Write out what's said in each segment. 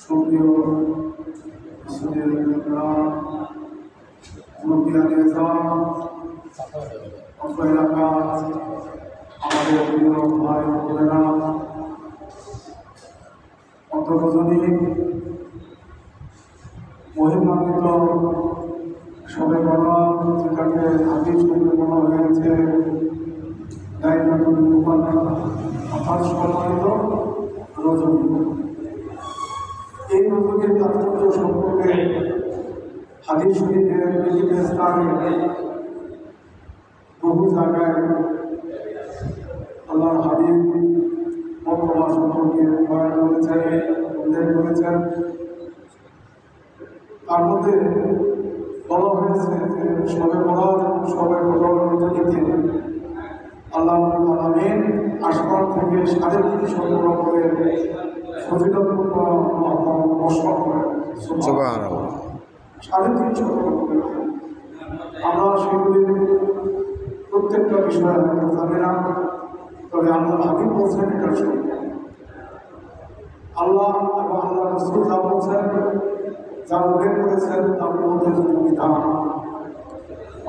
সুপ্রিয় অত্র এলাকার আমাদের প্রিয় ভাই বোনেরা, অন্তর্জনী মহিমান্বিত সবে বরাত, যেটাকে হাদিস শরীফে বলা হয়েছে লাইলাতুল মুবারাক, অর্থাৎ সম্মানিত রজনী। এই রজনীর তাৎপর্য সম্পর্কে হাদিস শরীফের বিভিন্ন স্থানে বহু জায়গায় আল্লাহর হাবিব বর্তমান সম্পর্কে বয়ান করেছেন, উল্লেখ করেছেন। তার মধ্যে বলা হয়েছে যে সবে বরাত এবং সবে কদর রজনীতে আল্লাহ আলামিন আসমান থেকে 3.5 সংগ্রহ করে ফজিলতপূর্ণ বর্ষণ করেন। সুবহানাল্লাহ। 3.5 সংগ্রহ করে আমরা সেগুলির প্রত্যেকটা বিষয় হয়তো জানি না, তবে আল্লাহ হাবিব বলছেন এটা সত্য। আল্লাহ এবং আল্লাহ রাসূল যা বলছেন, যা উল্লেখ করেছেন, তার মধ্যে বিধান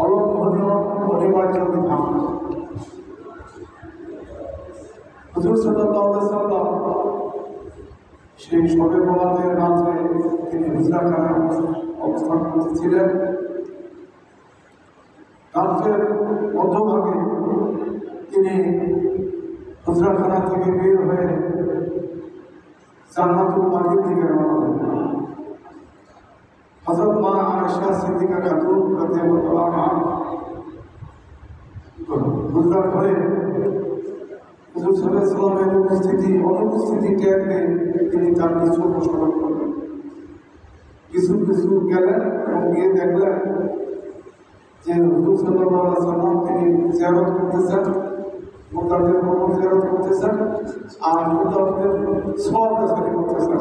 অলঙ্ঘনীয় অনিবার্য বিধান। হুজুর সাল্লাল্লাহু আলাইহি সাল্লাম সেই সবে বরাতের রাত্রে তিনি হুজরাখানায় অবস্থান করতেছিলেন। রাত্রের মধ্যভাগে তিনি হুজরাখানা থেকে বের হয়ে জান্নাতুল বাকির দিকে রওনা হলেন। হযরত মা আয়েশা সিদ্দিকা খাতুন রাদিয়াল্লাহু আনহা হুজরার ঘরে হুজুর সাল্লাল্লাহু আলাইহি ওয়াসাল্লামের অনুপস্থিতি টের পেয়ে তিনি তার কিছু অনুসরণ করলেন। কিছু গেলেন এবং গিয়ে দেখলেন যে হুজুর সাল্লাল্লাহু আলাইহি ওয়াসাল্লাম তিনি জিয়ারত করতেছেন, মুতাদের কবর জিয়ারত করতেছেন, আর মুতাদের সওয়াব হাসিল করতেছেন,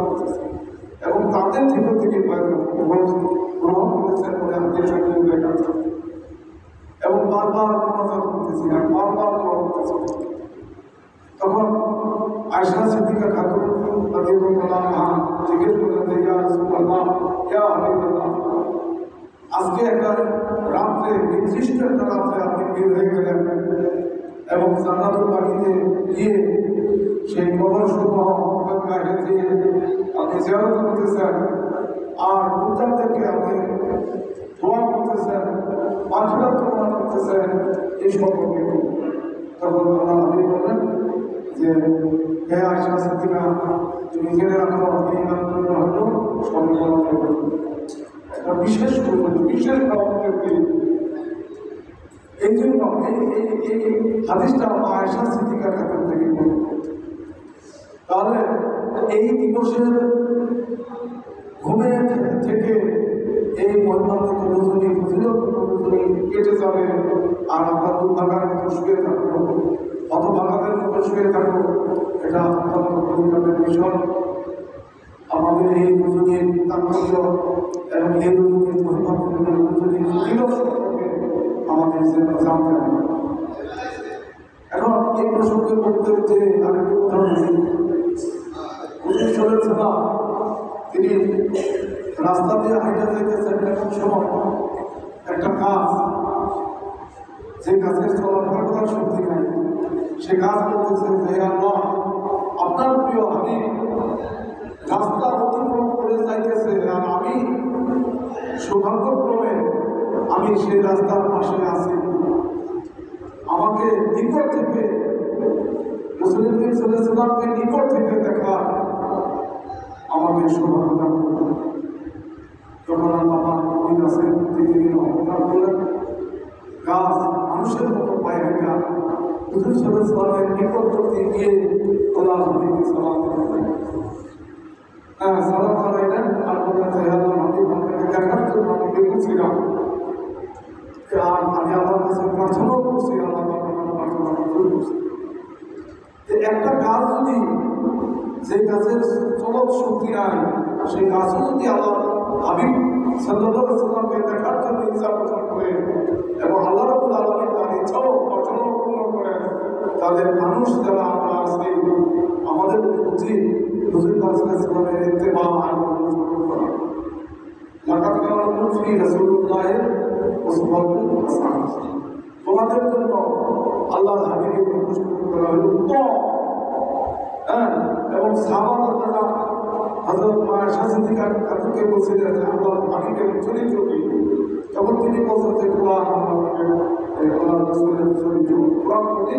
করতেছেন, এবং তাদের থেকে তিনি গ্রহণ করেছেন বলে হাদিস শরীফে উল্লেখ আছে। এবং বারবার মুনাজাত করতেছিলেন, বারবার দোয়া করতেছিলেন। তখন আয়েশা সিদ্দিকা খাতুন রাদিয়াল্লাহু আনহা জিজ্ঞেস করলেন, ইয়া রাসূলুল্লাহ, ইয়া হাবিবাল্লাহ, আজকে একটা রাত্রে, নির্দিষ্ট একটা রাত্রে আপনি বের হয়ে গেলেন এবং জান্নাতুল বাকিতে গিয়ে সেই কবর সমূহ দিয়ে আপনি জিয়ারত করতেছেন, আর মুতাদেরকে আপনি দোয়া করতেছেন, মাগফিরাত কামনা করতেছেন, এই সম্পর্কে। তখন আল্লাহ হাবিব বললেন যে, হে আয়েশা সিদ্দিকা, তুমি জেনে রাখো এই নামগুলো হলো সবে বরাতের কথা। একটা বিশেষ রহমতের দিন। এই জন্য এই হাদিসটা আয়েশা সিদ্দিকা খাতুন থেকে বলে। তাহলে এই দিবসের ঘুমে থেকে এই মহিমান্বিত রজনী, ফজিলতপূর্ণ রজনী কেটে যাবে, আর আমরা দুর্ভাগার মতো শুয়ে থাকবো, হতভাগাদের মতো শুয়ে থাকবো। এটা অত্যন্ত পরিতাপের বিষয়। আমাদের এই রজনীর তাৎপর্য এবং এই রজনীর মহিমান্বিত রজনীর ফজিলত সম্পর্কে আমাদের জানতে হবে। এখন এই প্রসঙ্গে বলতে যে আরেকটি উদাহরণ দিই। হুজুর সাল্লাল্লাহু তিনি রাস্তা দিয়ে হাইটা যাইতেছেন, এমন সময় একটা গাছ, যে গাছের চলাফেরা করার শক্তি নাই, সে গাছ বলতেছে যে, আল্লাহ, আপনার প্রিয় হাবিব রাস্তা অতিক্রম করে যাইতেছে, আর আমি সৌভাগ্যক্রমে আমি সেই রাস্তার পাশে আছি। আমাকে নিকট থেকে মুসলিম সাল্লাল্লাহু আলাইহি ওয়াসাল্লামকে নিকট থেকে দেখা আমাকে সৌভাগ্য দান করুন। তখন আল্লাহ ওই গাছের তিনি অবতার করলেন। গাছ মানুষের মতো পায়ে হেঁটা হুজুর সাল্লাল্লাহু আলাইহি ওয়াসাল্লামের নিকটবর্তী গিয়ে আল্লাহ হাবিবকে সালাম দিলেন। সালাম জানাইলেন আর বললেন যে, আল্লাহ হাবিব, আপনাকে দেখার জন্য আমি বেকুছিলাম, আর আমি আল্লাহর কাছে প্রার্থনাও করছি, আল্লাহ প্রার্থনা মঞ্জুর করছি। একটা গাছ যদি, যে গাছের চলৎ শক্তি নাই, সেই গাছও যদি আল্লাহ হাবিব সাল্লাল্লাহু আলাইহি ওয়াসাল্লামকে দেখার জন্য ইচ্ছা পোষণ করে এবং আল্লাহ রাব্বুল আলামিন তার ইচ্ছাও অর্জনও পূর্ণ করেন, তাহলে মানুষ যারা আমরা আছি, আমাদের উচিত হুজুর সাল্লাল্লাহু আলাইহি ওয়াসাল্লামের রাসূলুল্লাহের উসওয়াতুন হাসানাহ। তোমাদের জন্য আল্লাহর হাবিবের অনুসরণ করা হলো উত্তম। এবং সাহাবারা হযরত আয়েশা সিদ্দিকা কাকুকে বলছিলেন যে আল্লাহর হাবিবের চরিত্র কি, তখন তিনি বলছেন যে কোরআন আল্লাহর রাসূলের চরিত্র, কোরআন পড়ে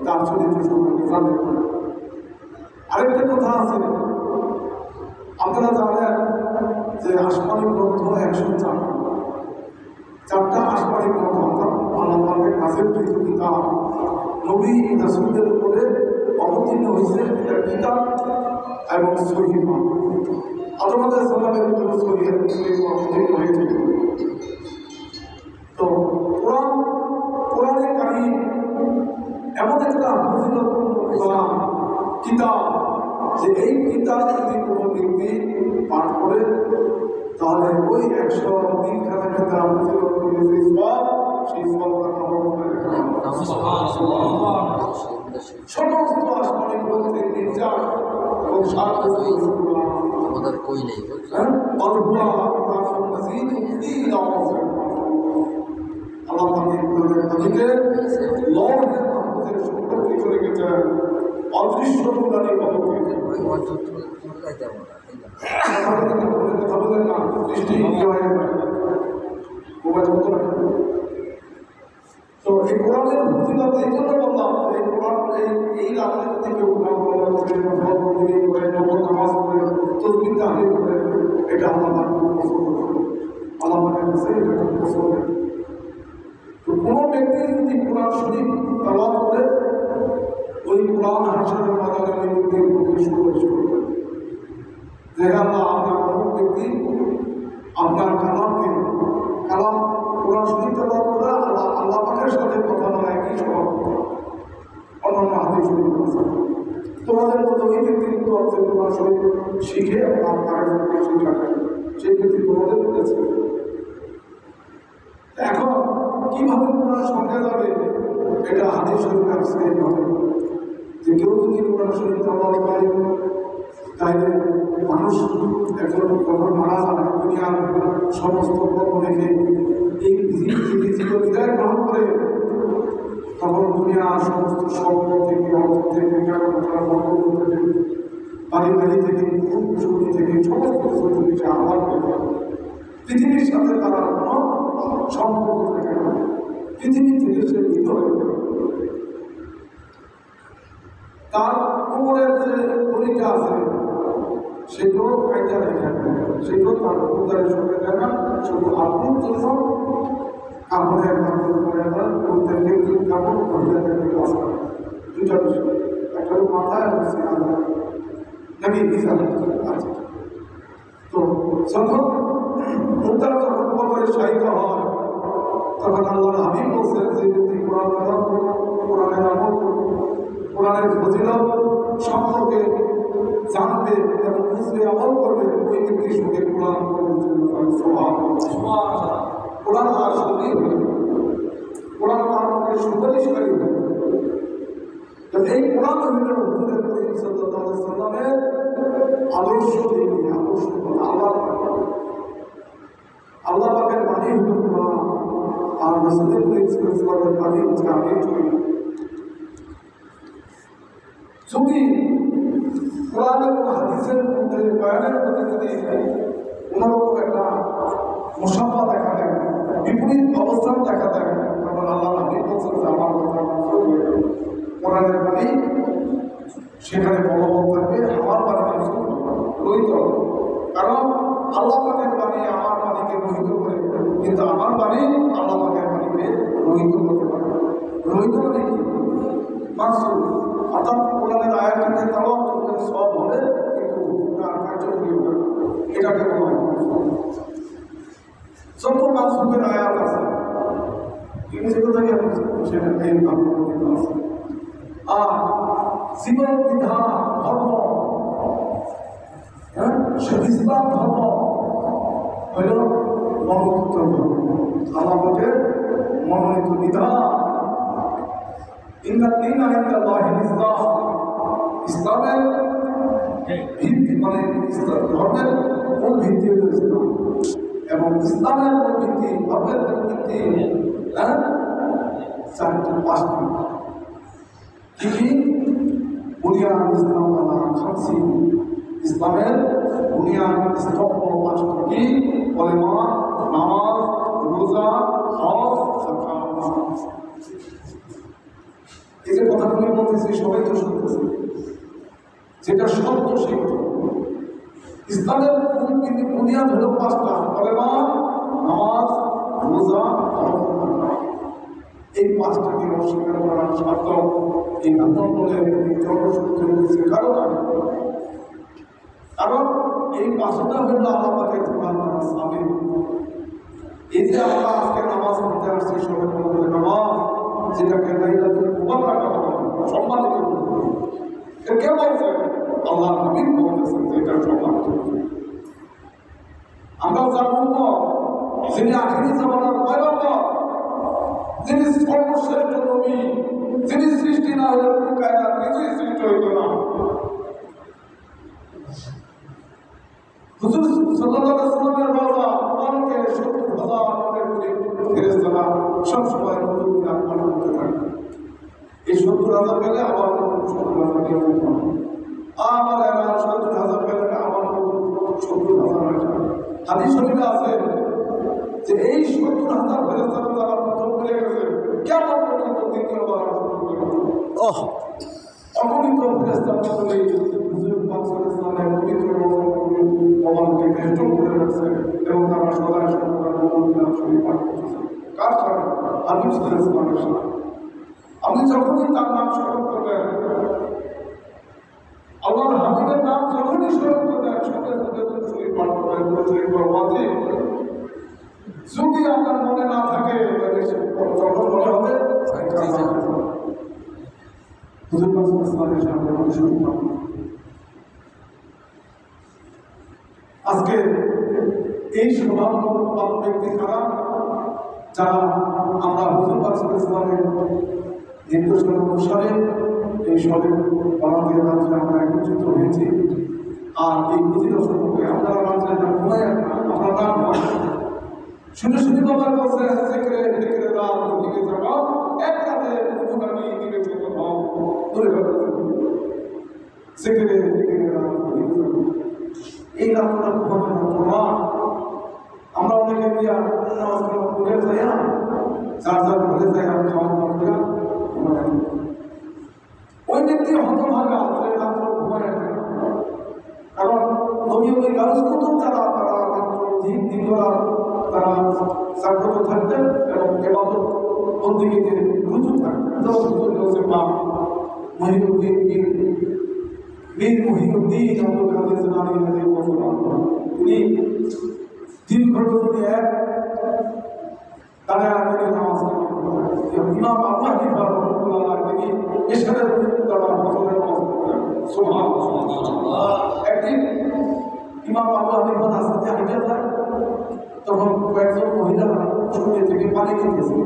তার চরিত্র সম্পর্কে জানতে পারেন। আরেকটা কথা আছে, আপনারা জানেন যে আসমানি গ্রন্থ 104টা আসমানি গ্রন্থ, অর্থাৎ আল্লাহ পাকের কাছের কিছু কিতাব নবী রাসূলদের উপরে অবতীর্ণ হয়েছে। এটা কিতাব এবং সহিফা, আদম আলাইহিস সালামের উপরে সহিফা অবতীর্ণ হয়েছিল। তো কোরআনে কারীম এমন একটা ফজিলতপূর্ণ কিতাব যে এই কিতাব যদি কোনো ব্যক্তি পাঠ করে তাহলে ওই 103 খানা কিতাব ফজিলতপূর্ণ যে সওয়াব, সেই সওয়াবটা আমল করে সমস্ত আসমানি গ্রন্থের নির্যাস এবং আমাদের কই নেই আল্লাহ নদীকে লৌহের মাহফুজের সম্পর্কে চলে গেছে অদৃশ্য পুরানি কবকে। কথা বলেন না, দৃষ্টি হয়ে যায়। তো এই কোরআনের ফজিলত এই জন্য বললাম, এই কোরআন এই রাতে যদি কেউ নামাজ পড়ে তসবিহ তাহলিল করে, এটা আল্লাহ পছন্দ করে, আল্লাহ কাছে এটা পছন্দ। তো কোনো ব্যক্তি যদি কোরআন শরীফ তেলাওয়াত করে ওই কোরআন হাসরের ময়দানে ওই ব্যক্তির প্রতি সুপারিশ করবে যে আল্লাহ আপনার অমুক ব্যক্তি আপনার কালাম কোরআন শরীফ তেলাওয়াত করে আল্লাহ পাকের সাথে কথা বলা একই স্বভাব। অন্যান্য হাদিস শরীফ আছে, তোমাদের মতো ওই ব্যক্তি কিন্তু আছে কোরআন শরীফ শিখে আপনার শিক্ষাকে সেই ব্যক্তি তোমাদের বলেছে। এখন কিভাবে কোরআন সঙ্গে যাবে, এটা হাদিস শরীফে আসছে এইভাবে যে কেউ যদি কোরআন শরীফ তেলাওয়াত করে তাহলে মানুষ একজন যখন মারা যায় দুনিয়ার সমস্ত কর্ম রেখে এই বিদায় গ্রহণ করে, তখন দুনিয়ার সমস্ত সম্পদ থেকে অর্থ থেকে বাড়ি থেকে শক্তি থেকে সমস্ত কিছু থেকে সে আহ্বান করে পৃথিবীর সাথে তারা কোনো সম্পর্ক থাকে না, পৃথিবী থেকে সে মৃত হয়ে যায়। তার কোমরের যে দড়িটা আছে সেটাও কাইটা রেখে সেটাও তার উদারের সঙ্গে দেয় না, শুধু আপনার জন্য কাপড়ের কাপড় করে দেয়, পুরুষদেরকে তিন কাপড়, মহিলাদেরকে পাঁচ কাপড়, দুটা বিষয়, একটা মাথায় এবং সিনার নাকি বিশাল আছে। তো যখন মুদ্রা যখন কবরে শায়িত হয় তখন আল্লাহর হাবিব বলছেন যে ব্যক্তি কোরআন তেলাওয়াত করবে, কোরআনের আমল করবে, কোরআনের ফজিলত সম্পর্কে জানবে এবং বুঝবে আমল করবে, ওই ব্যক্তির সঙ্গে কোরআন কোরআন তার সঙ্গী হবে, কোরআন তার পক্ষে সুপারিশকারী হবে। এই কোরআন হইল হুজুর করিম সাল্লাল্লাহু আলাইহি সাল্লামের আদর্শ দিন, আদর্শ আল্লাহ পাকের বাণী হইল কোরআন, আর রাসূলের সাল্লাল্লাহু বাণী হচ্ছে আগে চলি। যদি কোরআন এবং হাদিসের মধ্যে বয়ানের মধ্যে যদি কোনোরকম একটা মুসাফা দেখা দেয়, বিপরীত অবস্থান দেখা দেয়, তখন আল্লাহ হাবিব বলছেন যে আমার কথা কোরআনের বাণী সেখানে বলবৎ থাকবে, আমার বাণী রহিত। কারণ আল্লাহ পাকের বাণী আমার বাণীকে রহিত করে, কিন্তু আমার বাণী আল্লাহ পাকের বাণীকে রহিত করতে পারে। রহিত মানে কি? মাসুল, অর্থাৎ কোরআনের আয়াতটাকে তেলাওয়াত করলে সব হবে, কিন্তু হুকুমটা কার্যকরী হবে, এটাকে বলা হয়। যত মাসুলের আয়াত আছে কিন্তু যেগুলো থেকে সেটা এই ভাবে আছে। আর জীবন বিধান ধর্ম, সে ইসলাম ধর্ম হইল মনোনীত ধর্ম, আমাদের মনোনীত বিধান। ইসলামের ভিত্তি মানে ধর্মের মূল ভিত্তি হল ইসলাম। এবং ইসলামের ভিত্তি, ধর্মের ভিত্তি, হ্যাঁ, চারটি পাঁচটি কি বুনিয়াদ ইসলাম আলা খামসি, ইসলামের বুনিয়াদ স্তম্ভ পাঁচটি কি? কলেমা, নামাজ, রোজা, হজ, যাকাত। এই যে কথাগুলি বলতেছি সবাই তো শুনতেছে, যেটা সত্য সেই কথা। ইসলামের বুনিয়াদ হলো পাঁচটা: কলেমা, নামাজ, রোজা, হজ, যাকাত। এই পাঁচটাকে অস্বীকার করার শর্ত এই ভূমণ্ডলের জনশক্তি হচ্ছে কারণ এই পাঁচটা হলো আল্লাহ পাকের সাবিত। এই যে আমরা আজকে নামাজ পড়তে আসছি, সবাই বলতে নামাজ, যেটাকে লাইলাতুল মুবারক সম্মানিত, কে বলছে? আল্লাহ হাবিব বলতেছেন যে এটা সম্মানিত। আমরা জানবো যিনি আখিরি জামানার পয়গম্বর, যিনি সর্বশ্রেষ্ঠ নবী, যিনি সৃষ্টি না হলে পুরো কায়নাত কিছুই সৃষ্টি হইত না। হুজুর সাল্লাল্লাহু আলাইহি ওয়াসাল্লামের রওজা মুবারকে ৭০,০০০ ফেরেশতারা সব সময় নতুন বিধান পালন করতে থাকে। এই ৭০,০০০ গেলে আবার নতুন ৭০,০০০ নিয়ে যেতে হবে, আবার এরা ৭০,০০০ গেলে আবার নতুন ৭০,০০০ আসে। হাদিস শরীফে আছে যে এই ৭০,০০০ ফেরেশতারা যারা প্রথম পেয়ে গেছে, কেমন পর্যন্ত দ্বিতীয়বার অগণিত ফেরেশতা মণ্ডলী হুজুর পাক সাল্লাল্লাহু আলাইহি পবিত্র ভবনকে বেষ্টন করে রাখছে এবং তারা সদায় সর্বদা নবীর শরীফ পাঠ করতেছে। কার সাথে? হাবিব সাল্লাল্লাহু আলাইহি ওয়াসাল্লাম। আপনি যখনই তার নাম স্মরণ করবেন, আল্লাহর হাবিবের নাম যখনই স্মরণ করবেন, সঙ্গে সঙ্গে শরীফ পাঠ করবেন, শরীফ ওয়াজিব। যদি আপনার মনে না থাকে তাহলে যখন মনে হবে হুজুর পাক সাল্লাল্লাহু আলাইহি ওয়াসাল্লামের শরীফ পাঠ। আজকে এই স্বভাব ব্যক্তি কারা? যারা আমরা হুজুর পাক সাল্লাল্লাহু আলাইহি ওয়াসাল্লামের নির্দেশ অনুসারে এই সবে বরাতের রাত্রে আমরা একত্রিত হয়েছি। আর এই বুঝির সম্পর্কে আপনারা রাত্রে না ঘুমায়, আমরা না ঘুমাই, শুনে শুনে বাবার কাছে সেক্রে সেক্রে রাত দিকে যাওয়া, এক রাতে গুনানি দিকে চলে যাও, ধরে রাখো সেক্রে সেক্রে রাত দিকে যাও। এই রাতটা ঘুমানো না, আমরা অনেকে গিয়া নামাজ পড়ে যাই, যার যার ঘরে যাই খাওয়া দাওয়া করিয়া ঘুমায়। ওই ব্যক্তি হতভাগা, যে রাত্র ঘুমায় না। কারণ নবী গাছ কুতুব যারা, তারা রাত্র দিন তারা জাগ্রত থাকতেন এবং ইবাদত বন্দেগীতে রুজু থাকতেন। মহিউদ্দিন বীর মহিউদ্দিন আব্দুল কাদের জিলানী রাদিয়াল্লাহু, তিনি দীর্ঘ রজনী এক দাঁড়ায় তিনি নামাজ পড়তেন। ইমাম আবু হানিফা রাহিমাহুল্লাহ তিনি এশারের দ্বারা ফজরের নামাজ পড়তেন। সুবহানাল্লাহ। একদিন ইমাম আবু হানিফা রাস্তাতে হাঁটে যায়, তখন কয়েকজন মহিলারা সঙ্গে থেকে পানি কিনতেছে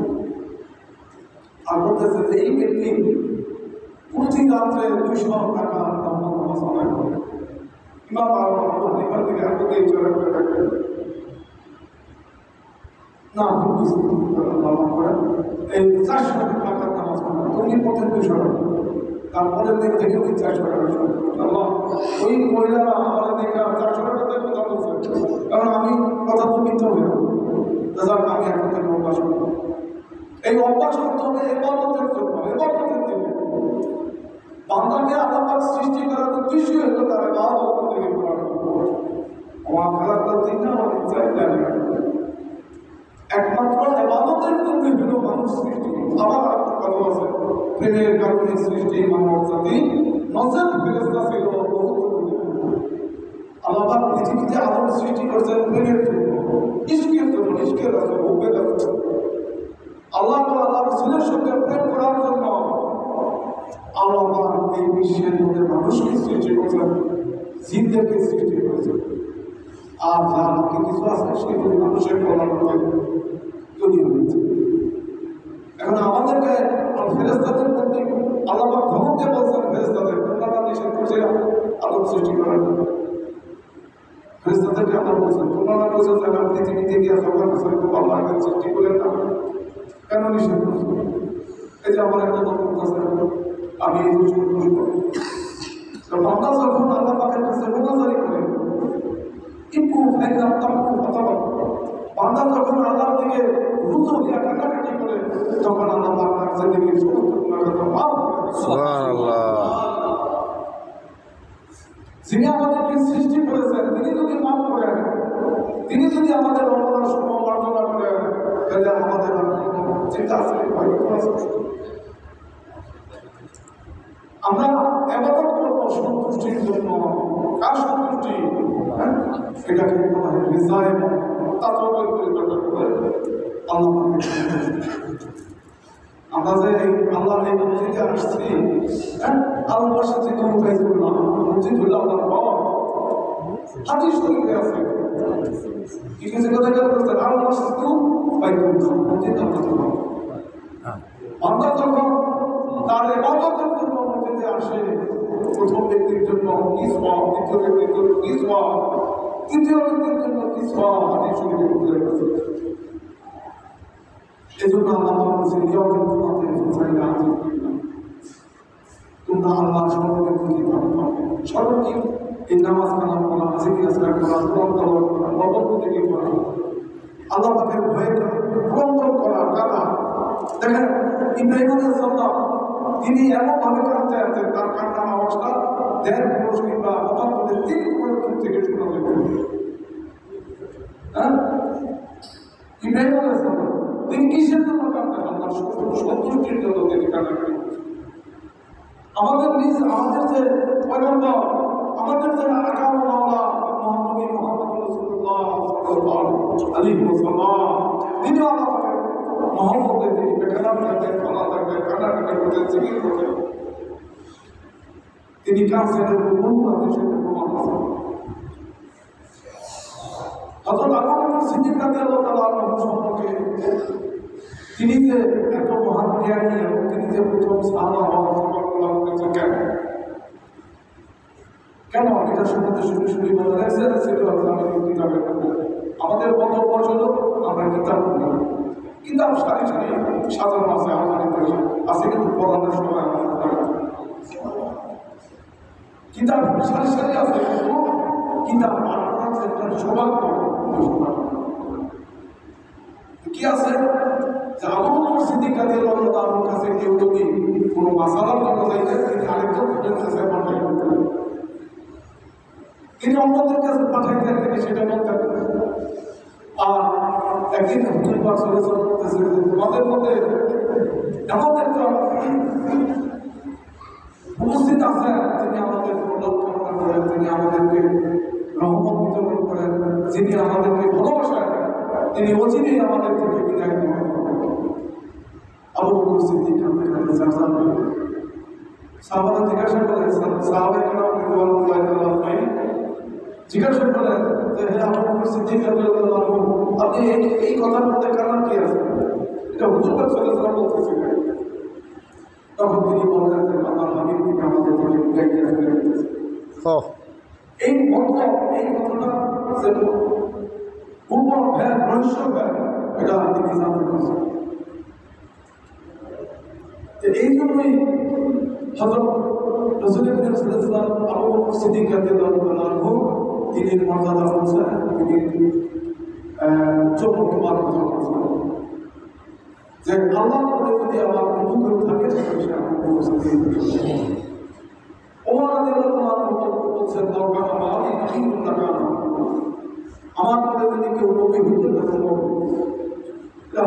আর বলতেছে যে এই ব্যক্তি প্রতি রাত্রে ২০০ টাকা নামাজ আদায় করে। ইমাম আবু হানিফার দিকে আগে চলে করে থাকতেন না, এই ৪০০ টাকার নামাজ পড়েন, উনি পড়তেন ২০০ টাকা, তারপরের দিন থেকে উনি ৪০০ টাকা। ওই মহিলারা আমাদের দিকে ৪০০ টাকা থেকে কথা বলছে, কারণ আমি কথা তো মিথ্যা হয়ে যাবো, আমি এখন থেকে অভ্যাস করবো। এই অভ্যাস করতে হবে ইবাদতের জন্য, ইবাদতের দিকে বান্দাকে আল্লাহ সৃষ্টি করার উদ্দেশ্য হলো তার ইবাদত বন্দেগী করার জন্য। আমার খালাকাল দিনা ওয়াল ইনসান একমাত্র ইবাদতের জন্য হলো মানুষ সৃষ্টি। আবার কথা আছে, প্রেমের কারণে সৃষ্টি মানব জাতি, নজর ফেরেশতা ছিল বহুত। আল্লাহ পৃথিবীতে আদম সৃষ্টি করেছেন প্রেমের জন্য, ইশকের জন্য, ইশকের রাসূল হুব্বের রাসূল। আল্লাহ রাসূলের সঙ্গে প্রেম করার জন্য আল্লাহ এই বিশ্বের মধ্যে মানুষকে সৃষ্টি করেছেন, জিনদেরকে সৃষ্টি করেছেন। আর যা বাকি কিছু আছে সেগুলি মানুষের কল্যাণে তৈরি হয়েছে। এখন আমাদেরকে ফেরেশতাদের প্রতি আল্লাহ ধমক দিয়ে বলছেন, ফেরেশতাদের তোমরা নিষেধ করছে আদম সৃষ্টি করার জন্য। ফেরেশতাদেরকে আল্লাহ বলছেন, তোমরা না বলছেন যে আমি পৃথিবীতে গিয়ে যখন খুব আল্লাহকে সৃষ্টি করেন না, কেন নিষেধ করছো? এই যে আমার একটা দল করতেছে, আমি এই দুজন করবো। বান্দা যখন আল্লাহ পাকের কাছে মোনাজারি করে, ইকু ফাইনাম তাকু অথবা বান্দা যখন আল্লাহর দিকে রুজু দিয়া কাটাকাটি করে, তখন আল্লাহ পাক তার জিন্দেগির সমস্ত গুনাহ কথা মাফ করে দেন। সুবহানাল্লাহ। যিনি আমাদেরকে সৃষ্টি করেছেন, তিনি যদি মাফ করেন, তিনি যদি আমাদের অবদান সমূহ মার্জনা করেন, তাহলে আমাদের আর কোনো চিন্তা আছে? ভয় আছে? আমরা ইবাদত করব সন্তুষ্টির জন্য। কার সন্তুষ্টি? এটাকে বলা হয় রিজায় তাওয়াক্কুল পরিবর্তন করে আল্লাহ পাকের। আমরা যে আল্লাহর এই মসজিদে আসছি, আল্লাহর সাথে কোনো কাজ করলাম, মসজিদ হলো আল্লাহর ঘর। হাদিস শরীফে আছে, কি কিছু কথা বলতে আল্লাহর সাথে বাইতুল মসজিদ আল্লাহর ঘর। বান্দা যখন তার ইবাদতের জন্য মসজিদে আসে, প্রথম ব্যক্তির জন্য কি সওয়াব, দ্বিতীয় ব্যক্তির জন্য কি সওয়াব, তৃতীয় ব্যক্তির জন্য কি সওয়াব, হাদিস শরীফে উল্লেখ আছে। এজন্য আল্লাহ বলেছেন, তোমরা আল্লাহর সর্বব্যাপী সর্ব কি এই নামাজ কালাম করা, জিকির আজকার করা, কোরআন তেলাওয়াত করা, নফল জিকির করা, আল্লাহ পাকের ভয়ে বন্ধন করা, কাঁদা। দেখেন ইব্রাহিম আলাইহিস সালাম তিনি এমনভাবে কাঁদতে আছেন, তার কান্নার আওয়াজটা ১.৫ পুরুষ কিংবা হঠাৎ ৩ পুরুষ থেকে শোনা যেত। হ্যাঁ, ইব্রাহিম আলাইহিস সালাম তিনি কিসের জন্য কাঁদতেন? আল্লাহর সন্তুষ্টির জন্য তিনি কান্নাকাটি করতেন। আমাদের যে পয়গম্বর, আমাদের যে আকাম মাওলা মহানবী মুহাম্মদ রাসূলুল্লাহ সাল্লাল্লাহু আলাইহি ওয়াসাল্লাম, তিনি আল্লাহ পাকের মহব্বতে তিনি বেকারাম থাকতেন, আল্লাহ তাআলাকে কান্নাকাটি করতেন, জিকির করতেন। তিনি কাছের বহু আদেশের প্রমাণ আছেন। হযরত আবু বকর সিদ্দিক রাদিয়াল্লাহু তাআলা আনহু সম্পর্কে, তিনি যে এত মহান জ্ঞানী এবং তিনি যে প্রথম সাহাবা হওয়ার সৌভাগ্য করেছেন, কেন এটা সম্বন্ধে শুনে বলা যাচ্ছে? আমাদের কত বছর আমরা কিতাব পড়ি, কিতাব সারি সারি সাজানো আছে আমাদের আছে, কিন্তু পড়ানোর সময় আমাদের কিতাব সারি সারি আছে, কিন্তু কিতাব পাঠ করার যে একটা সৌভাগ্য কি আছে? যে আবু বকর সিদ্দিক রাদিয়াল্লাহু তাআলার কাছে কেউ যদি কোনো মাসালার জন্য যাইতে, তিনি আরেকজন কাছে পাঠাই করতেন, তিনি অন্যদের কাছে পাঠাইতেন, তিনি সেটা বলতেন। আর একদিন হুজুর পাক সাল্লাল্লাহু আলাইহি ওয়াসাল্লাম বলতেছেন যে তোমাদের মধ্যে এমন একজন উপস্থিত আছেন, তিনি আমাদের কল্যাণ কামনা করেন, তিনি আমাদেরকে রহমত বিতরণ করেন, যিনি আমাদেরকে ভালোবাসেন, তিনি অচিরেই আমাদের থেকে বিদায় গ্রহণ করেন। আবু বকর সিদ্দিক রাদিয়াল্লাহু তাআলা সাহাবারা জিজ্ঞাসা করেন, সাহাবায়ে কেরাম রাদিয়াল্লাহু তাআলা জিজ্ঞাসা করেন যে হে আবু বকর সিদ্দিক রাদিয়াল্লাহু আনহু, আপনি এই কথার মধ্যে কারণ কি আছে? এটা হুজুর পাক সাল্লাল্লাহু আলাইহি ওয়াসাল্লাম বলতেছিলেন। তখন তিনি বললেন যে আমার হাবিব তিনি আমাদের থেকে বিদায় নিয়ে গেছেন। এই মন্ত্র, এই কথাটা যেন গোপন ভেদ, রহস্য ভেদ, এটা তিনি জানতে পারছেন। এই জন্যই হযরত রাসূল করিম সাল্লাল্লাহু আলাইহি ওয়াসাল্লাম আবু বকর সিদ্দিক রাদিয়াল্লাহু আনহু তিনি মর্যাদা বলছেন, তিনি চমৎকার কথা বলছেন যে আল্লাহ করে যদি আমার বন্ধু কেউ থাকে, সে আমার বন্ধু সাথে ওমর রাদিয়াল্লাহু আনহু বলছেন, দরকার আমি কি টাকা আমার পরে যদি কেউ নবী হইতে পারে,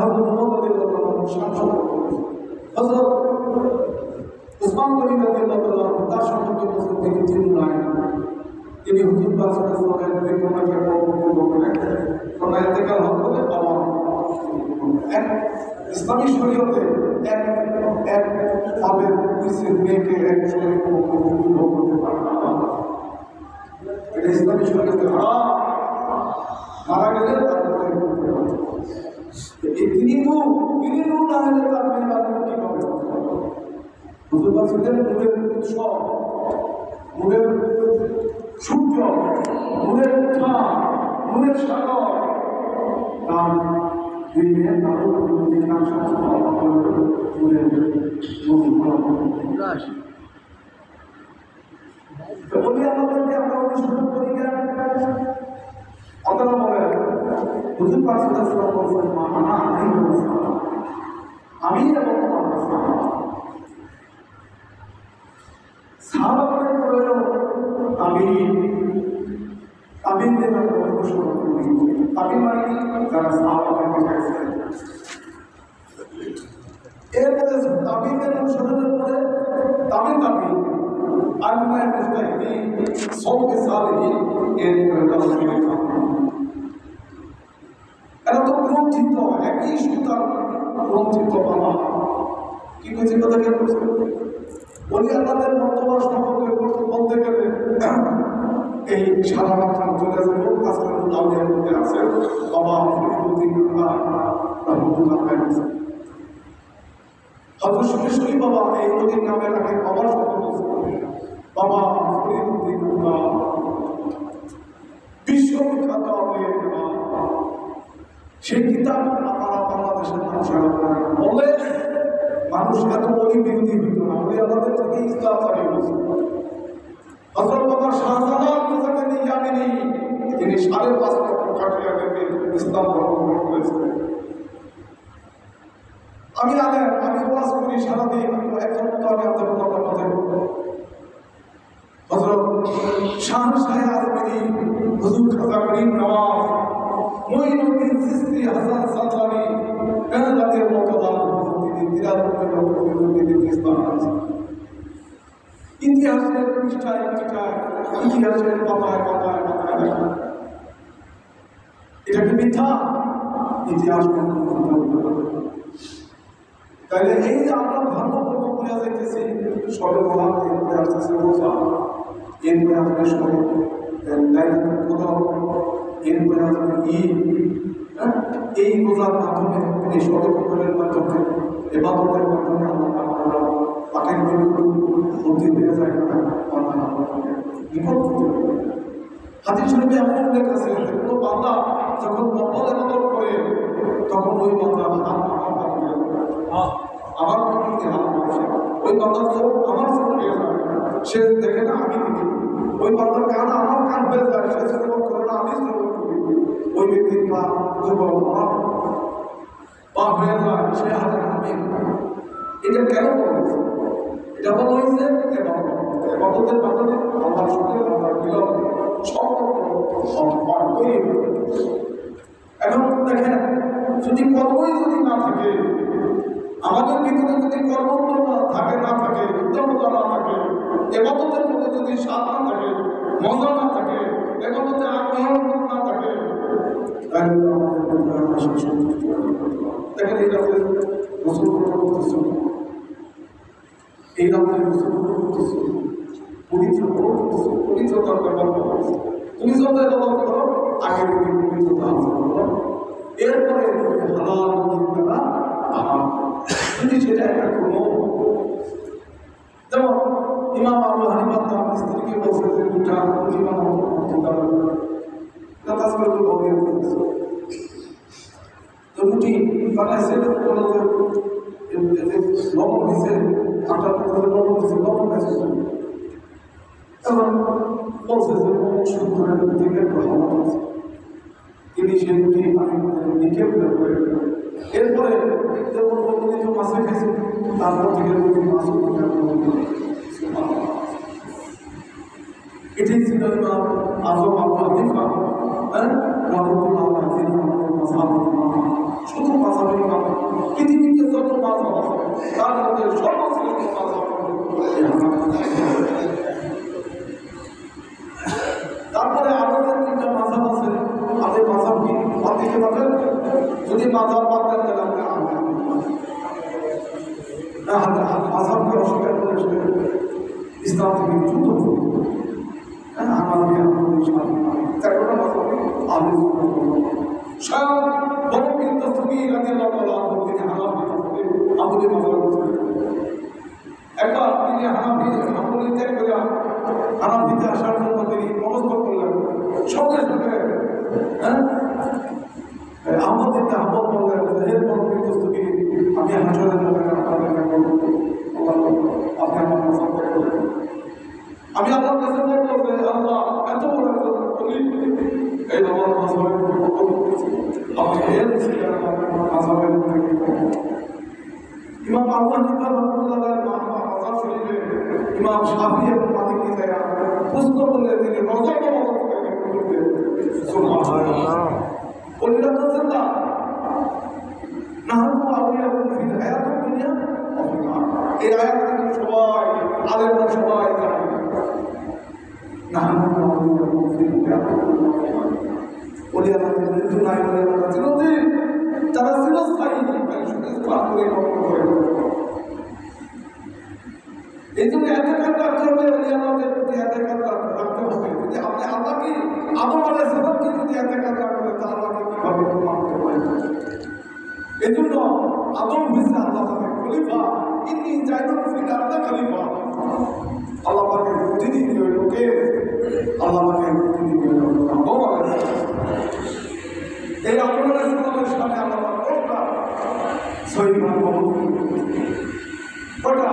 হযরত ওমর রাদিয়াল্লাহু আনহু শাসন করেন। হযরত উসমান গনি রাদিয়াল্লাহু আনহু তার সম্পর্কে বলছেন, তিনি চিন্তায় তিনি হুজুর পাক সাল্লাল্লাহু আলাইহি ওয়াসাল্লামের কন্যাকে বক্তব্য করেন, কন্যা ইন্তেকাল হওয়ার পরে বাবা এক ইসলামী শরীয়তে এক ভাবের পুলিশের মেয়েকে এক শরীর বক্তব্য করতে পারে না, এটা ইসলামী শরীয়তে হারাম। মারা গেলে তারপরে তিনি নূর না হলে তার মেয়ে বাচ্চা কি হবে? হুজুর পাক ছিলেন নূরের উৎস, নূরের সূর্য, নূরের উত্থান, প্রেমের সাগর তার দুই মেয়ের তারও অধিকাংশ বলি আমাদেরকে আমরা অনুসরণ করি কেন? আপনারা বলেন হুজুর পাক সাল্লাল্লাহু আলাইহি ওয়াসাল্লাম বলেন মা আনা আলাইহি ওয়াসাল্লাম, আমি এবং আমার সাহাবা। সাহাবাগণের প্রয়োজন তাবিনদের আমরা অনুসরণ করি। তাবিন মানে কি? যারা সাহাবাগণকে দেখেছেন। এরপরে তাবিনদের অনুসরণের পরে তাবিন আলমায় মুস্তাহিদিন সৌকে সালেহিন, এরপরে রাসূলের কাম। এরা তো গ্রন্থিত, একই সুতার গ্রন্থিত বাবা। কি বলছে কথা কে বলছে? বলি আমাদের বর্তমান সম্পর্কে বলতে গেলে এই সারা মাত্রা চলে যাবে। আজকে আউলিয়ার মধ্যে আছে বাবা ফরিদউদ্দিন রহমতুল্লাহ আলাইহি। হযরত শফি বাবা এই নদীর নামের আগে বাবার সাথে বলছে বাবা ফরিদউদ্দিন বিশ্ববিখ্যাত আউলিয়া। সেই কিতাব আমরা বাংলাদেশের মানুষেরা বলে মানুষ এত বলি বিরোধী হইত না, বলে আমাদের থেকে ইসলাম চালিয়ে বলছে। হযরত বাবা শাহজালাল মুজাকে নিজামিনী তিনি 5.5 লক্ষ কাঠিয়া থেকে ইসলাম গ্রহণ করেছিলেন। আমি ওয়াজ করি সারাদিন, একজন মতো আমি আপনাদের কথা হযরত শাহজাহান আজমিরি, হুজুর খাজা করিম নওয়াজ, মুঈনুদ্দিন চিশতি, হাসান সাদরানি, কানাদাদের মতো তিনি 93 লক্ষ ইসলাম আনছেন। ইতিহাসের পৃষ্ঠায় পৃষ্ঠায়, ইতিহাসের পাতায় পাতায় পাতায় দেখা। এটা কি মিথ্যা? ইতিহাস তাহলে এই যে আমরা ধর্ম কর্ম করে যাইতেছি, সবে বলা এরপরে আসতেছে রোজা, এরপরে আসবে সবে এরপরে আসবে ঈদ। এই রোজার মাধ্যমে, এই সবে কদরের মাধ্যমে, ইবাদতের মাধ্যমে আল্লাহ তাকে বুদ্ধি হয়ে যায় না, বিপদ হাদিস শরীফে এমন উল্লেখ আছে যে কোনো বান্দা যখন নফল ইবাদত করে তখন ওই বান্দা আমার প্রকৃতি হাত করছে, ওই বান্দার চোখ আমার চোখ হয়ে যায়, সে দেখে না আমি দেখি। ওই বান্দার কান আমার কান হয়ে যায়, সে শ্রবণ করে না আমি শ্রবণ করি। ওই ব্যক্তির পা যুবক আমার পা হয়ে যায়, সে হাতে আমি। এটা কেন বলেছে? এটা বলা হয়েছে এবাদতের মাধ্যমে আল্লাহর সঙ্গে আল্লাহর মিলন সম্পর্ক তৈরি হবে। এখন দেখেন, যদি কর্মই যদি না থাকে, আমাদের ভিতরে যদি কর্মোত্তর না থাকে, উত্তমতা না থাকে, এবাদতের মধ্যে যদি স্বাদ না থাকে, মজা না থাকে, এবাদতে আগ্রহ না থাকে, তাহলে তো আমাদের দেখেন এই রাতে গোসল করতেছে, এই রাতে গোসল করতেছে, পবিত্রতার ব্যাপার করতেছে। তুমি যত এবাদত করো আগে থেকে পবিত্রতা হাসিল করো, এরপরে হালাল জিনিসটা যদি সেটা একটা কোনো, যেমন ইমাম আবু হানিফা তার স্ত্রীকে বলছে যে দুটা ইমাম রুটি বানাইছে, লবণ হয়েছে, আটার মধ্যে লবণ হয়েছে, লবণ খাইছে। তখন বলছে যে শুক্রের দিকে ভালো আছে, তিনি সে রুটি পানির মধ্যে নিক্ষেপ করে। এরপরে যখন প্রতিদিন মাছে খাইছে, তারপর থেকে রুটি মাছ এটাই ছিল ইমাম আজম আবু হানিফা রহমাতুল্লাহ আলাইহি। শুধু মাযহাবের ইমাম, পৃথিবীতে যত মাযহাব আছে তার মধ্যে সর্বশ্রেষ্ঠ মাযহাব। তারপরে আমাদের 3টা মাযহাব আছে। আমাদের মাযহাব কি? আপনি বলেন, যদি মাযহাব বাদ দেন তাহলে আমরা মাযহাবকে অস্বীকার করে ইসলাম থেকে দ্রুত আমাদের স্বয়ং বরকবিন্দু তুমি রাদিয়াল্লাহু তিনি হানাফি একবার তিনি হানাফি ত্যাগ করে হানাফিতে আসার জন্য তিনি মনস্থ করলেন। সঙ্গে সঙ্গে দেখলো যে আল্লাহ এত বড় বলি এই আমার মাঝাবের আপনি এর মাঝাবের ইমাম আবু হানিফা রাহমাতুল্লাহর মাযহাব শরীফে ইমাম শাফি এবং মালিকি যারা প্রশ্ন করলে তিনি রজব সুবহানাল্লাহ ওলিরা তো জিন্দা নাহনু আউলিয়াউল ফিল হায়াতুদ দুনিয়া ওয়া ফিল আখিরাহ এই আয়াত থেকে সবাই আলেমরা সবাই জানে নাহনু আউলিয়াউল ফিল হায়াতুদ দুনিয়া ওয়া ফিল আখিরাহ ওলিয়াদের মৃত্যু নাই বলে চিরদিন তারা চিরস্থায়ী ইসলাম করে কবর করে এই জন্য এতেকাদ রাখতে হবে ওলিয়াদের প্রতি এতেকাদ রাখতে হবে যদি আপনি আল্লাহকে আদম আলাইহিস সালামকে যদি এতেকাদ রাখবেন তা আল্লাহকে কিভাবে মানতে পারবেন এই জন্য আদম হইছে আল্লাহ পাকের খলিফা ইন্নী জাইলুন ফিল আরদি খলিফা আল্লাহ পাকের প্রতিনিধি ওই লোকে আল্লাহ পাকের প্রতিনিধি ওই লোক আদম আলাইহিস এই আদম আলাইহিস সালামের সামনে আল্লাহ পাক কোনটা সহিহ মানব কোনটা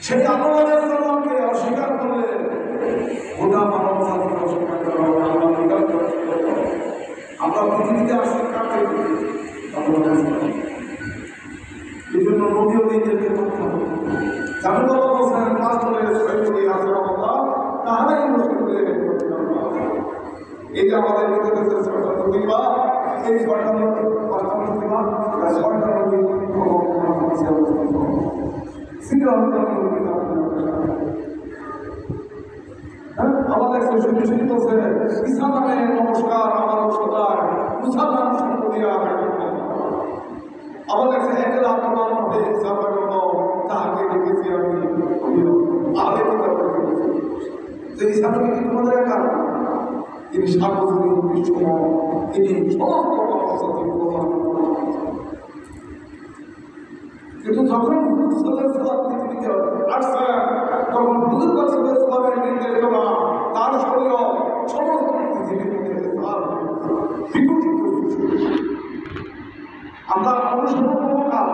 সেই আদম আলাইহিস সালামকে অস্বীকার করলে গোটা মানব জাতিকে অস্বীকার করা হবে আমরা পৃথিবীতে আসলে কাকে এই জন্য নবীও নিজেদেরকে করতে হবে জানু বাবা বলছেন কাজ করে সৈকতে আসে বাবা তাহারাই মুশকিলে এই যে আমাদের ভিতরে যে ছয়টা প্রতিভা এই ছয়টা প্রতিভা ছয়টা আমাদের শুনে শুনে বলছে ঈসা নামে নমস্কার আমার সদায় মুসলমান সম্পদিয়া আমাদের একের আত্মান হবে সাফা করব তাকে দেখেছি আমি আগে যে ঈসা নবী কি তোমাদের কারণ তিনি সার্বজনীন বিশ্বময় তিনি সমস্ত কিন্তু যখন হুজুর সাল্লাল্লাহু আলাইহি ওয়াসাল্লাম পৃথিবীতে আসছেন তখন হুজুর সাল্লাল্লাহু আলাইহি ওয়াসাল্লামের নির্দেশনা তার শরীয়ত সমস্ত পৃথিবীর মধ্যে বিকশিত আমরা অনুসরণ করবো কার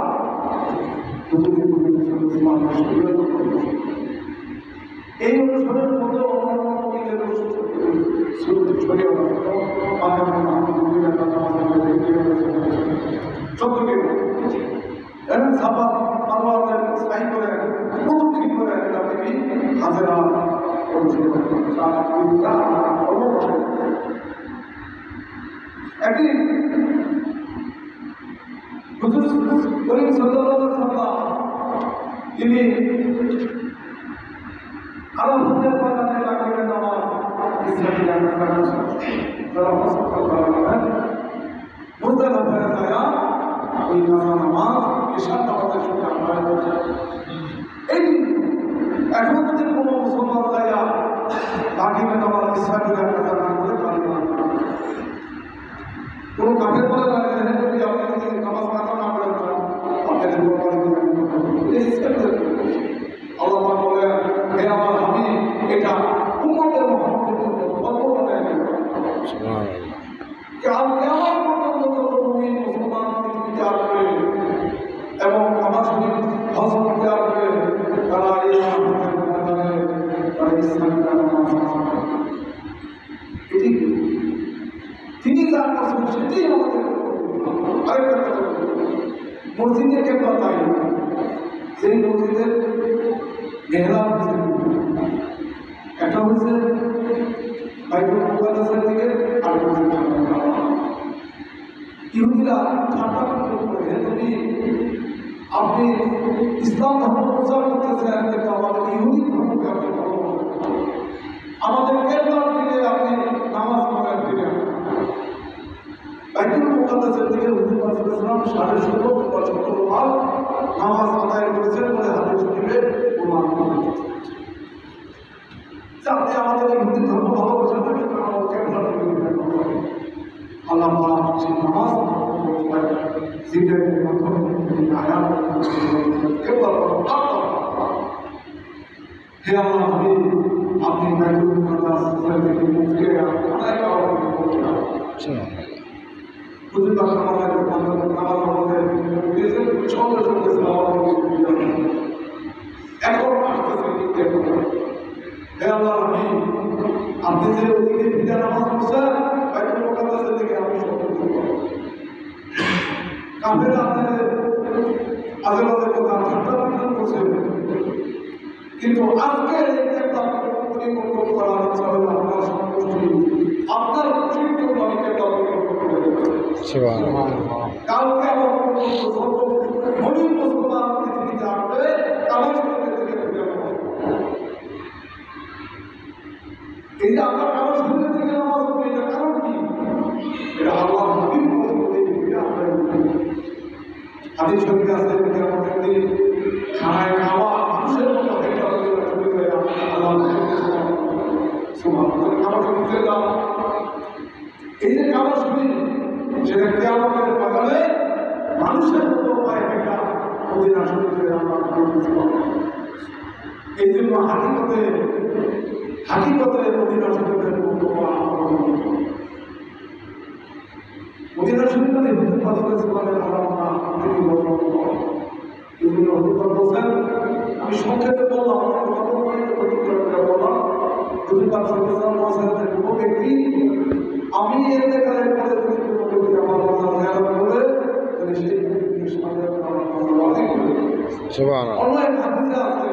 এই অনুসরণের মধ্যে অন্যান্য নবীদের চোদ্দকে সাবা পারওয়ারের স্থায়ী করে প্রদক্ষিণ করে আপনি হাজারা একদিন হুজুর করিম সাল্লাল্লাহু আলাইহি ওয়াসাল্লাম তিনি আরাফাতের ময়দানে দাঁড়িয়ে নামাজ যারা মুসলমান করেন মুজদালিফায় যায় ওই নামাজ এশার নামাজের সঙ্গে আমরা এই এখন যদি কোনো মুসলমান যায় দাঁড়িয়ে নামাজ ইসলামীরা কাজা না করে পারবে না কোনো কাফের বলে না যদি আপনি যদি নামাজ কাজা না করেন আপনাদের আল্লাহ বলে হে আমার আমি এটা উম্মতের মুহাম্মদের জন্য গর্ব বানায় কেমন পর্যন্ত মুমিন মুসলমান পৃথিবীতে আসবে এবং আমার সঙ্গে হজ করতে আসবে তারা এই ময়দানে তারা ইসলামী নামাজ এটি তিনি যা করছেন সেটাই আমাদের আরেকটা কথা মসজিদের কেবলা তাই সেই মসজিদের মেহরাব একটা হচ্ছে বাইতুল মুকাদ্দাসের দিকে আর ইহুদিরা ঠাট্টা করে যদি আপনি ইসলাম ধর্ম প্রচার করতেছেন কিন্তু আমাদের ইহুদি ধর্মকে আপনি আমাদের কেবলার দিকে আপনি নামাজ পড়ার দিকে বাইতুল মুকাদ্দাসের দিকে হুজুর সাল্লাল্লাহু আলাইহি ওয়াসাল্লাম 17 বার নামাজ আদায় করেছেন বলে হাদিস শরীফে প্রমাণ করেছেন। আপনি আমাদের ইহুদি ধর্ম ভালোবাসেন কিন্তু আমাদের কেবলার দিকে আল্লাহ পাক সেই নামাজ জিকিরের মাধ্যমে আয়াত কেবল হে আল্লাহ আপনি বাইতুল মুকাদ্দাস থেকে মুখে আদায় করা প্রতিবার আমাদের নামাজ আমাদের সঙ্গে সঙ্গে এখন আসতেছে হে আল্লাহ আপনি যে ওদিকে বিদায় নামাজ পড়ছেন বাইতুল মুকাদ্দাসের দিকে আপনি সতর্ক করুন কাফেররা আপনাদের আজেবাজে কথা ঠাট্টা বিদ্রুপ করছে কিন্তু আজকের এই একটা পরিবর্তন করার ইচ্ছা হলো আপনার সন্তুষ্টি আপনার খুশির জন্য আমি একটা পরিবর্তন করে দেব কালকে আমার মনির মুসলমান পৃথিবীতে আসবে আমার সাথে থেকে এই যে আমরা কারোর সাথে থেকে নামাজ পড়ি এটা কারণ কি এটা আল্লাহ হাবিব হাদিস শরীফে আছে কিয়ামতের দিন খানায় খাওয়া মানুষের মতো একটা ছবি হয়ে আল্লাহ সুবহানাল্লাহ খাবার শরীফের দাম এই যে খাবার শরীফ সেটা কিয়ামতের বাজারে মানুষের মতো পায় একটা মদিনা শরীফে আমরা এই জন্য হাকিকতে মদিনা শরীফের মতো মদিনা শরীফ মানে হুজুর পাক সাল্লাল্লাহু আলাইহি ওয়াসাল্লাম আমি সংক্ষেপে বললাম বললাম হুজুর পাক সাল্লাল্লাহু আলাইহি ওয়াসাল্লামের কোনো ব্যক্তি আমি ইন্তেকালের পরে যদি কোনো ব্যক্তি আমার কথা জিয়ারত করে তাহলে সেই ব্যক্তিকে সাথে সুবহানাল্লাহ অন্য এক হাদিসে আছে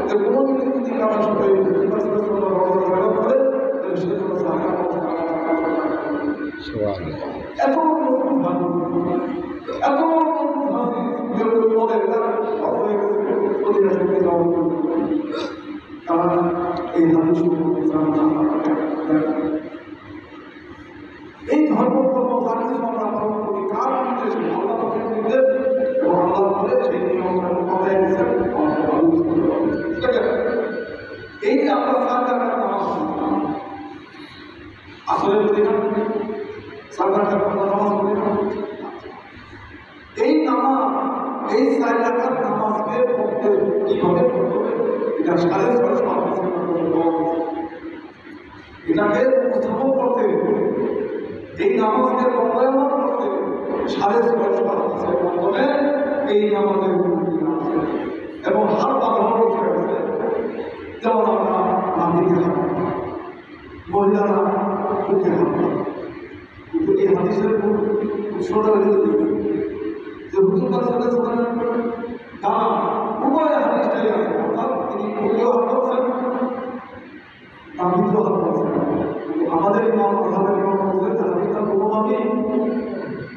যে কোনো ব্যক্তি যদি কাবার শরীফে হুজুর পাক সাল্লাল্লাহু আলাইহি ওয়াসাল্লাম জিয়ারত করে তাহলে সে কোনো সাহাবা সুবহানাল্লাহ এত এই ধর্ম আমরা পালন করি কার নির্দেশে আল্লাহ নির্দেশ এবং আল্লাহ বলে সেই নিয়ম কথায় এই যে আমরা সারকার নামাজ আসলে যদি সারকার নামাজ পড়ি না এই নামাজ এই 4 রাকাত নামাজকে পড়তে কিভাবে পড়তে হবে এটা 6:30 এটাকে উপস্থাপন করতে এই নামাজকে বাস্তবায়ন করতে 6:30 মাধ্যমে এই নামাজের এবং হাত বাঁধানো রয়েছে যেমন আমরা নামিকে হাত মহিলারা বুকে হাত কিন্তু এই হাদিসের উৎসটা যে হুজুর পাক সাল্লাল্লাহু আলাইহি ওয়াসাল্লাম দাম উভয় হাদিসটাই আছে অর্থাৎ তিনি বুকেও হাত করছেন নামিকেও হাত করছেন আমাদের ইমাম মাযহাবের ইমাম বলছেন যে হাদিসটা কোনোভাবে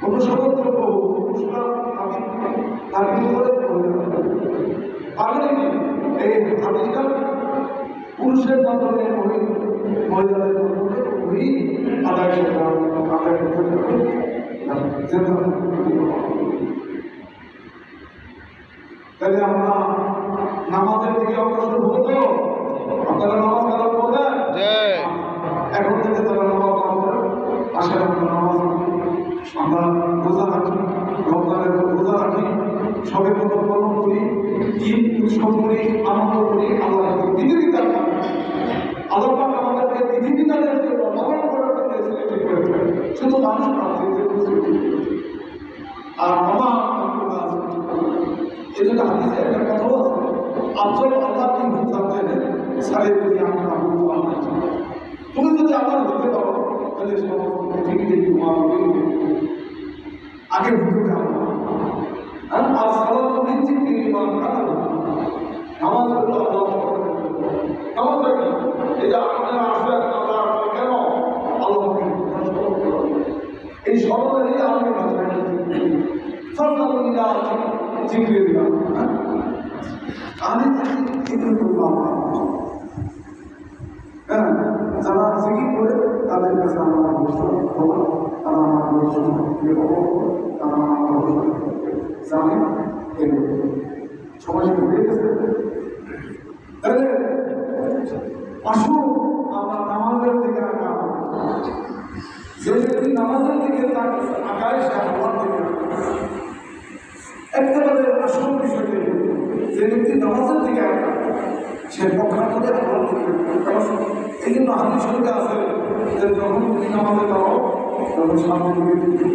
অনুসরণ করব পুরুষরা নামিক করে পারেন কি এই হাদিসটা পুরুষের মাধ্যমে মহিলাদের মাধ্যমে ওই আদায় করতে হবে তাহলে আমরা নামাজের দিকে অগ্রসর হবো তো আপনারা নামাজ কালাম করবেন এখন থেকে তারা নামাজ কালাম করেন আসলে আমরা নামাজ আমরা রোজা রাখি রমজানের রোজা রাখি সবে কত পালন করি ঈদ উৎসব করি আনন্দ করি আল্লাহ বিধিবিধান আল্লাহ পাক আমাদেরকে বিধিবিধানের জন্য পালন করার জন্য সিলেক্ট করেছেন শুধু মানুষ না আর আমার এই জন্য হাদিসে একটা কথাও আছে আফজল আল্লাহ কি জানতে নেই সারে দুনিয়া আমরা তুমি যদি আমার হতে পারো তাহলে সমস্ত পৃথিবীতে তোমার আগে ঢুকে আর সালাত নিশ্চিত ইমান কাজ নামাজ হলো আল্লাহ নামাজ কি এই যে আপনারা আসবেন আল্লাহ কেন আল্লাহকে এই স্মরণেরই আমি ভাষায় সরকারিরা জিজ্ঞে দিলাম আমি জিজ্ঞে করলাম হ্যাঁ যারা জিজ্ঞে করে তাদের কাছে আমার অবস্থান হবো তারা আমার অবস্থান তারা আমার অবস্থান জানে এগুলো সবাই হয়ে গেছে তাহলে আসুন আমরা নামাজের দিকে আঁকা যে ব্যক্তি নামাজের দিকে আঁকায় সে আল্লাহর দিকে একেবারে আসল বিষয়টি যে ব্যক্তি নামাজের দিকে আঁকা সে পক্ষান্তরে আল্লাহর দিকে এই জন্য হাদিস শরীফে আছে যে যখন তুমি নামাজে যাও তখন সামনে দিকে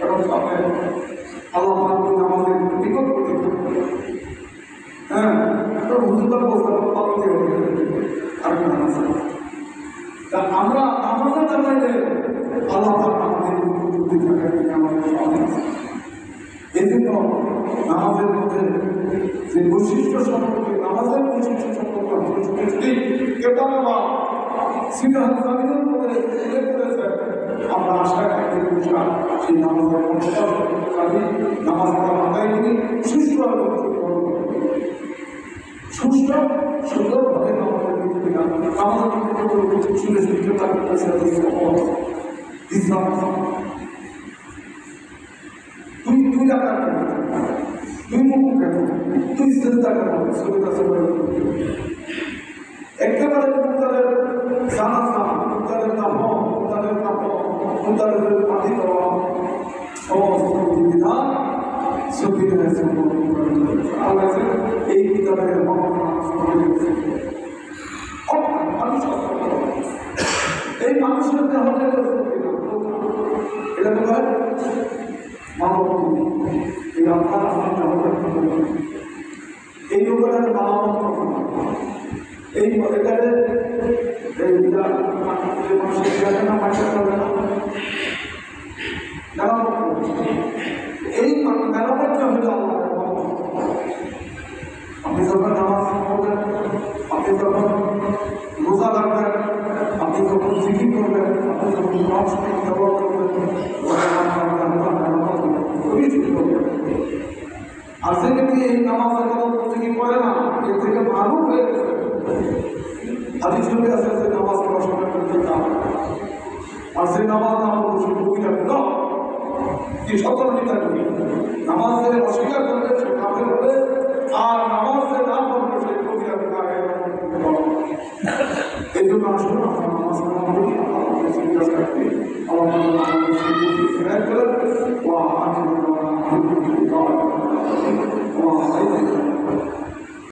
এবং সামনে আল্লাহ আমাদের বিকল্প করতে থাকবে। হ্যাঁ, হুজুর বলতে হবে আর কি আছে। তা আমরা আমাদের জানাইলে আল্লাহ আমাদের বুদ্ধি থাকে আমাদের সামনে আছে। এই জন্য নামাজের মধ্যে যে বৈশিষ্ট্য সম্পর্কে নামাজের বৈশিষ্ট্য সম্পর্কে কেটা নেওয়া সিদ্ধান্ত জামিনের মধ্যে উল্লেখ করেছে। আমরা আশা রাখি সেই নামাজের নামাজ পড়া আদায় করি সুষ্ঠুভাবে সুস্থ সুন্দরভাবে আমাদের শুনে ইসলাম তুই টাকা তুই মুখ কেন তুই চিন্তা কেন একেবারে মুক্তাদের জানাজা মুক্তাদের নাম মুক্তাদের নাম মুক্তাদের পাঠি দেওয়া সমস্ত বিধান সত্যি আল্লাহ এই কিতাবের এই মানুষের এটা তোমার মানব এই আপনার এই লোকের মানব এই এখানে এই মেরামতটা হলো আপনি যখন নামাজ পড়বেন, আপনি যখন রোজা রাখবেন, আপনি যখন জিকির করবেন, আপনি যখন নামাজ ব্যবহার করবেন, আর যে ব্যক্তি এই নামাজের কথা জিকির করে না এর থেকে ভালো হয়ে গেছে। হাদিস চলে আসে যে নামাজ পড়ার সময় করতে আর যে নামাজ না বসে বই রাখবে না কি সতর্কতা করি নামাজের অস্বীকার করলে সে কাফের হবে আর